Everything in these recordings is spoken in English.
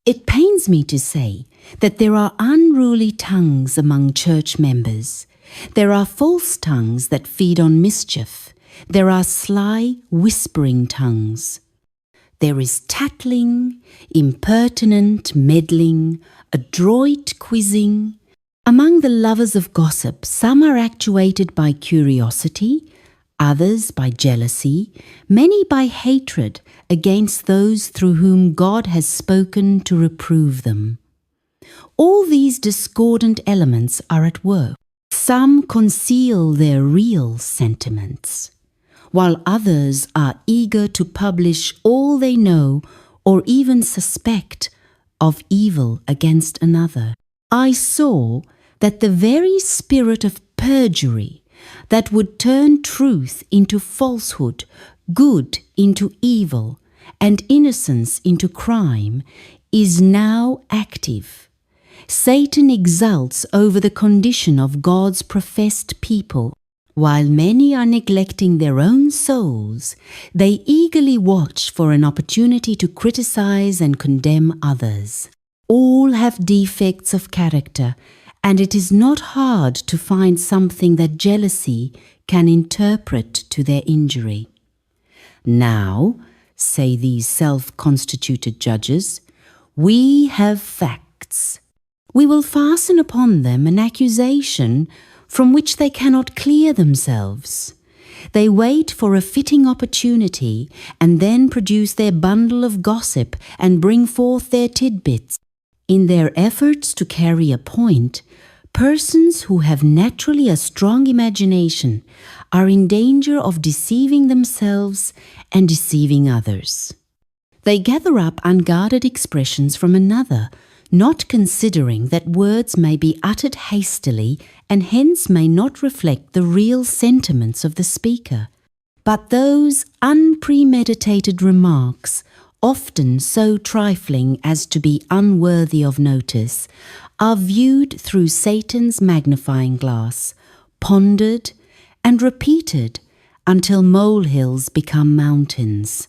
It pains me to say that there are unruly tongues among church members. There are false tongues that feed on mischief. There are sly, whispering tongues. There is tattling, impertinent meddling, adroit quizzing. Among the lovers of gossip, some are actuated by curiosity, others by jealousy, many by hatred against those through whom God has spoken to reprove them. All these discordant elements are at work. Some conceal their real sentiments, while others are eager to publish all they know or even suspect of evil against another. I saw that the very spirit of perjury that would turn truth into falsehood, good into evil, and innocence into crime is now active. Satan exults over the condition of God's professed people. While many are neglecting their own souls, they eagerly watch for an opportunity to criticize and condemn others. All have defects of character, and it is not hard to find something that jealousy can interpret to their injury. Now, say these self-constituted judges, we have facts. We will fasten upon them an accusation from which they cannot clear themselves. They wait for a fitting opportunity and then produce their bundle of gossip and bring forth their tidbits. In their efforts to carry a point, persons who have naturally a strong imagination are in danger of deceiving themselves and deceiving others. They gather up unguarded expressions from another, not considering that words may be uttered hastily and hence may not reflect the real sentiments of the speaker. But those unpremeditated remarks, often so trifling as to be unworthy of notice, are viewed through Satan's magnifying glass, pondered and repeated until molehills become mountains.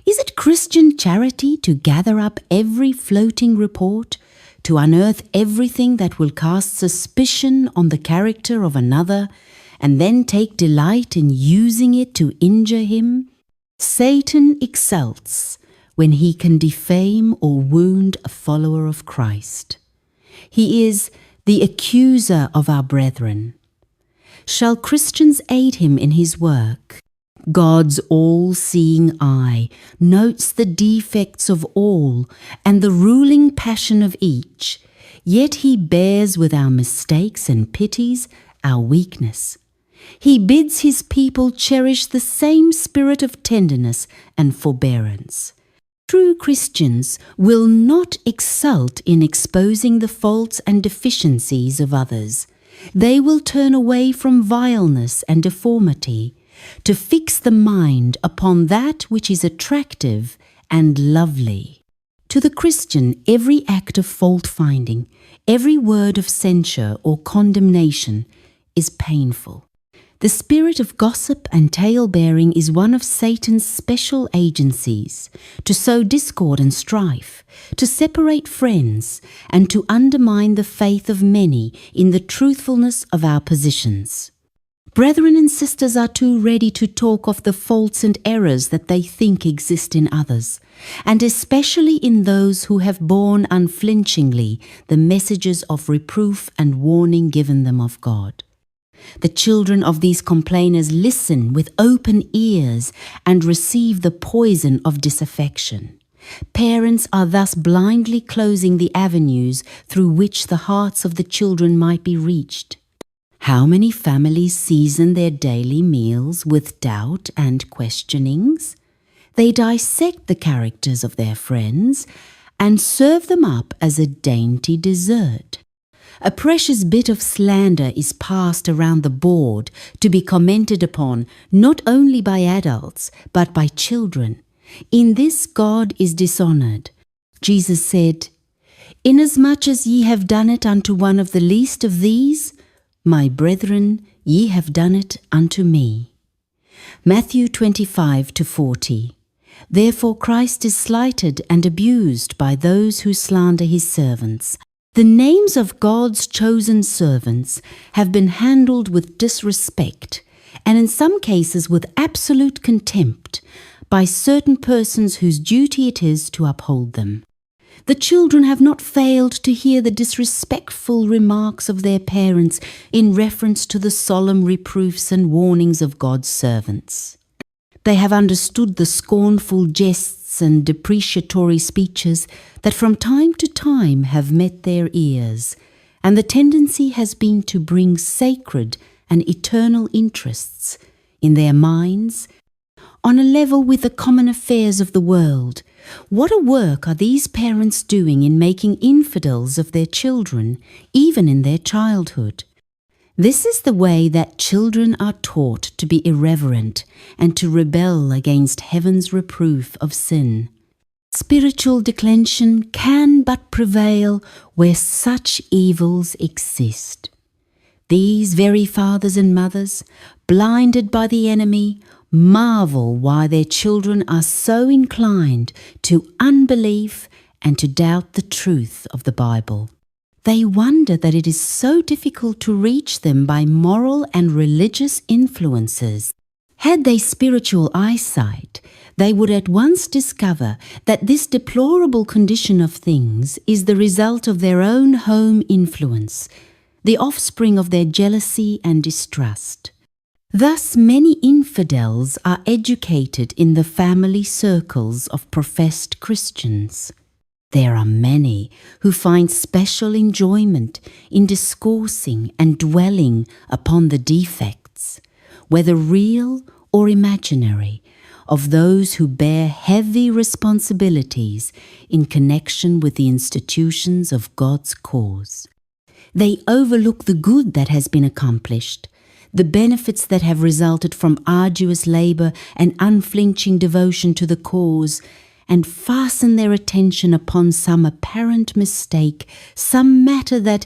Is it Christian charity to gather up every floating report, to unearth everything that will cast suspicion on the character of another, and then take delight in using it to injure him? Satan exults when he can defame or wound a follower of Christ. He is the accuser of our brethren. Shall Christians aid him in his work? God's all-seeing eye notes the defects of all and the ruling passion of each, yet he bears with our mistakes and pities our weakness. He bids his people cherish the same spirit of tenderness and forbearance. True Christians will not exult in exposing the faults and deficiencies of others. They will turn away from vileness and deformity, to fix the mind upon that which is attractive and lovely. To the Christian, every act of fault-finding, every word of censure or condemnation is painful. The spirit of gossip and tale-bearing is one of Satan's special agencies to sow discord and strife, to separate friends, and to undermine the faith of many in the truthfulness of our positions. Brethren and sisters are too ready to talk of the faults and errors that they think exist in others, and especially in those who have borne unflinchingly the messages of reproof and warning given them of God. The children of these complainers listen with open ears and receive the poison of disaffection. Parents are thus blindly closing the avenues through which the hearts of the children might be reached. How many families season their daily meals with doubt and questionings? They dissect the characters of their friends and serve them up as a dainty dessert. A precious bit of slander is passed around the board to be commented upon not only by adults but by children. In this God is dishonored. Jesus said, "Inasmuch as ye have done it unto one of the least of these, my brethren, ye have done it unto me." Matthew 25-40. Therefore Christ is slighted and abused by those who slander his servants. The names of God's chosen servants have been handled with disrespect, and in some cases with absolute contempt, by certain persons whose duty it is to uphold them. The children have not failed to hear the disrespectful remarks of their parents in reference to the solemn reproofs and warnings of God's servants. They have understood the scornful jests and depreciatory speeches that from time to time have met their ears, and the tendency has been to bring sacred and eternal interests in their minds on a level with the common affairs of the world. What a work are these parents doing in making infidels of their children, even in their childhood? This is the way that children are taught to be irreverent and to rebel against heaven's reproof of sin. Spiritual declension can but prevail where such evils exist. These very fathers and mothers, blinded by the enemy, marvel why their children are so inclined to unbelief and to doubt the truth of the Bible. They wonder that it is so difficult to reach them by moral and religious influences. Had they spiritual eyesight, they would at once discover that this deplorable condition of things is the result of their own home influence, the offspring of their jealousy and distrust. Thus, many infidels are educated in the family circles of professed Christians. There are many who find special enjoyment in discoursing and dwelling upon the defects, whether real or imaginary, of those who bear heavy responsibilities in connection with the institutions of God's cause. They overlook the good that has been accomplished, the benefits that have resulted from arduous labor and unflinching devotion to the cause, and fasten their attention upon some apparent mistake, some matter that,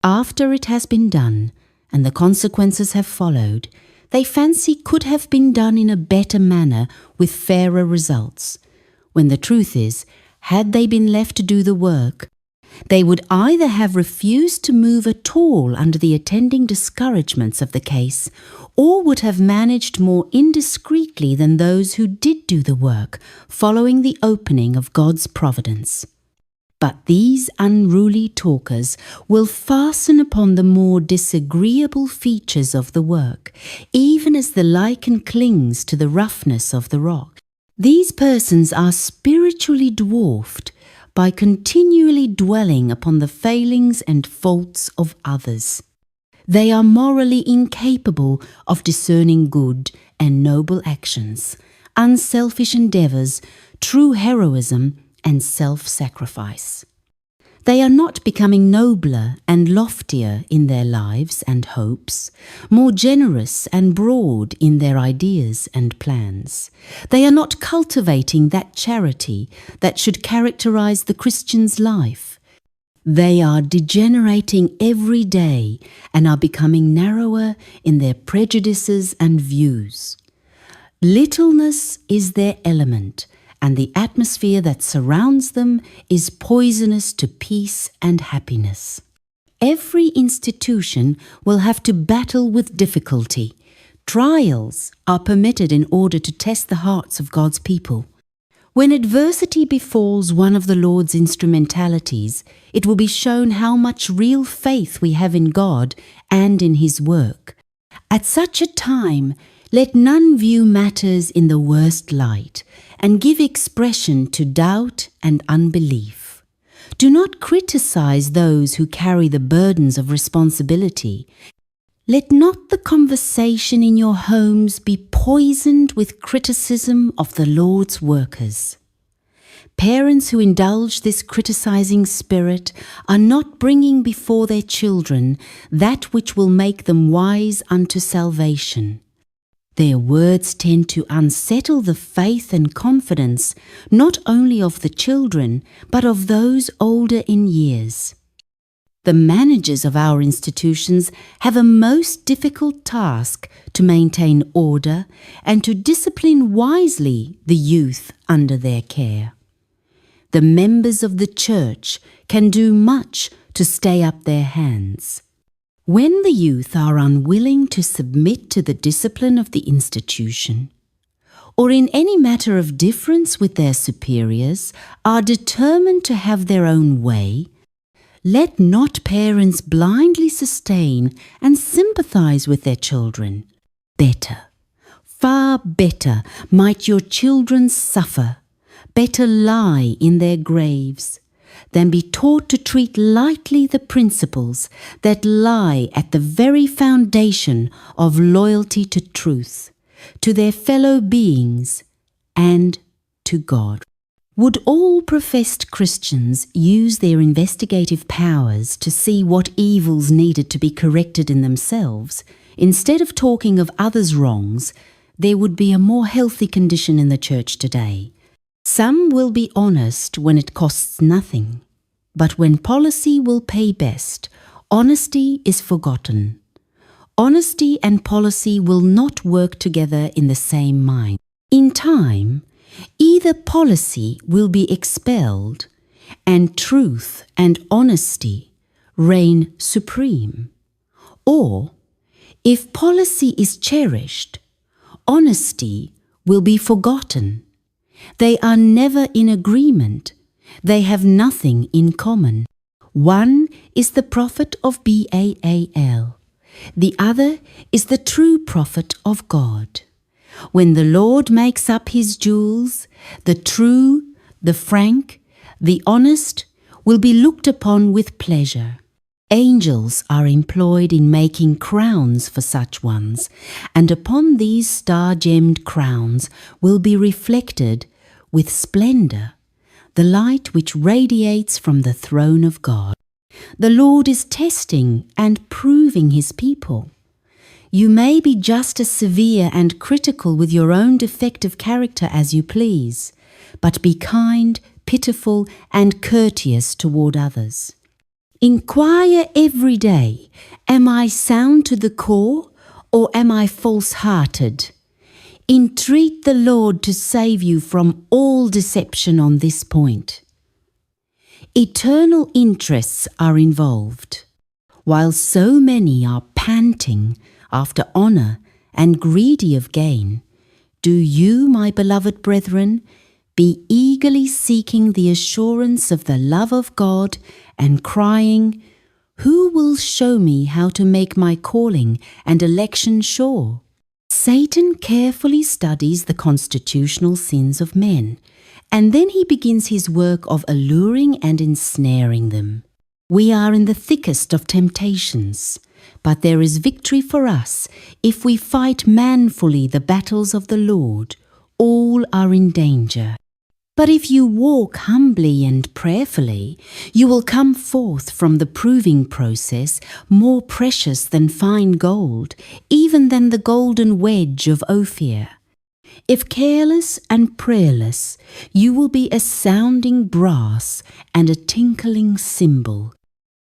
after it has been done and the consequences have followed, they fancy could have been done in a better manner with fairer results, when the truth is, had they been left to do the work, they would either have refused to move at all under the attending discouragements of the case, or would have managed more indiscreetly than those who did do the work, following the opening of God's providence. But these unruly talkers will fasten upon the more disagreeable features of the work, even as the lichen clings to the roughness of the rock. These persons are spiritually dwarfed by continually dwelling upon the failings and faults of others. They are morally incapable of discerning good and noble actions, unselfish endeavors, true heroism, and self-sacrifice. They are not becoming nobler and loftier in their lives and hopes, more generous and broad in their ideas and plans. They are not cultivating that charity that should characterize the Christian's life. They are degenerating every day and are becoming narrower in their prejudices and views. Littleness is their element, and the atmosphere that surrounds them is poisonous to peace and happiness. Every institution will have to battle with difficulty. Trials are permitted in order to test the hearts of God's people. When adversity befalls one of the Lord's instrumentalities, it will be shown how much real faith we have in God and in His work. At such a time, let none view matters in the worst light and give expression to doubt and unbelief. Do not criticize those who carry the burdens of responsibility. Let not the conversation in your homes be poisoned with criticism of the Lord's workers. Parents who indulge this criticizing spirit are not bringing before their children that which will make them wise unto salvation. Their words tend to unsettle the faith and confidence not only of the children, but of those older in years. The managers of our institutions have a most difficult task to maintain order and to discipline wisely the youth under their care. The members of the church can do much to stay up their hands. When the youth are unwilling to submit to the discipline of the institution, or in any matter of difference with their superiors, are determined to have their own way, let not parents blindly sustain and sympathize with their children. Better, far better might your children suffer, better lie in their graves, than be taught to treat lightly the principles that lie at the very foundation of loyalty to truth, to their fellow beings, and to God. Would all professed Christians use their investigative powers to see what evils needed to be corrected in themselves, instead of talking of others' wrongs, there would be a more healthy condition in the church today. Some will be honest when it costs nothing, but when policy will pay best, honesty is forgotten. Honesty and policy will not work together in the same mind. In time, either policy will be expelled and truth and honesty reign supreme, or, if policy is cherished, honesty will be forgotten. They are never in agreement. They have nothing in common. One is the prophet of Baal. The other is the true prophet of God. When the Lord makes up his jewels, the true, the frank, the honest will be looked upon with pleasure. Angels are employed in making crowns for such ones, and upon these star-gemmed crowns will be reflected with splendor the light which radiates from the throne of God. The Lord is testing and proving his people. You may be just as severe and critical with your own defective character as you please, but be kind, pitiful, and courteous toward others. Inquire every day, am I sound to the core, or am I false-hearted? Entreat the Lord to save you from all deception on this point. Eternal interests are involved. While so many are panting after honor and greedy of gain, do you, my beloved brethren, be eagerly seeking the assurance of the love of God and crying, "Who will show me how to make my calling and election sure?" Satan carefully studies the constitutional sins of men, and then he begins his work of alluring and ensnaring them. We are in the thickest of temptations, but there is victory for us if we fight manfully the battles of the Lord. All are in danger. But if you walk humbly and prayerfully, you will come forth from the proving process more precious than fine gold, even than the golden wedge of Ophir. If careless and prayerless, you will be a sounding brass and a tinkling cymbal.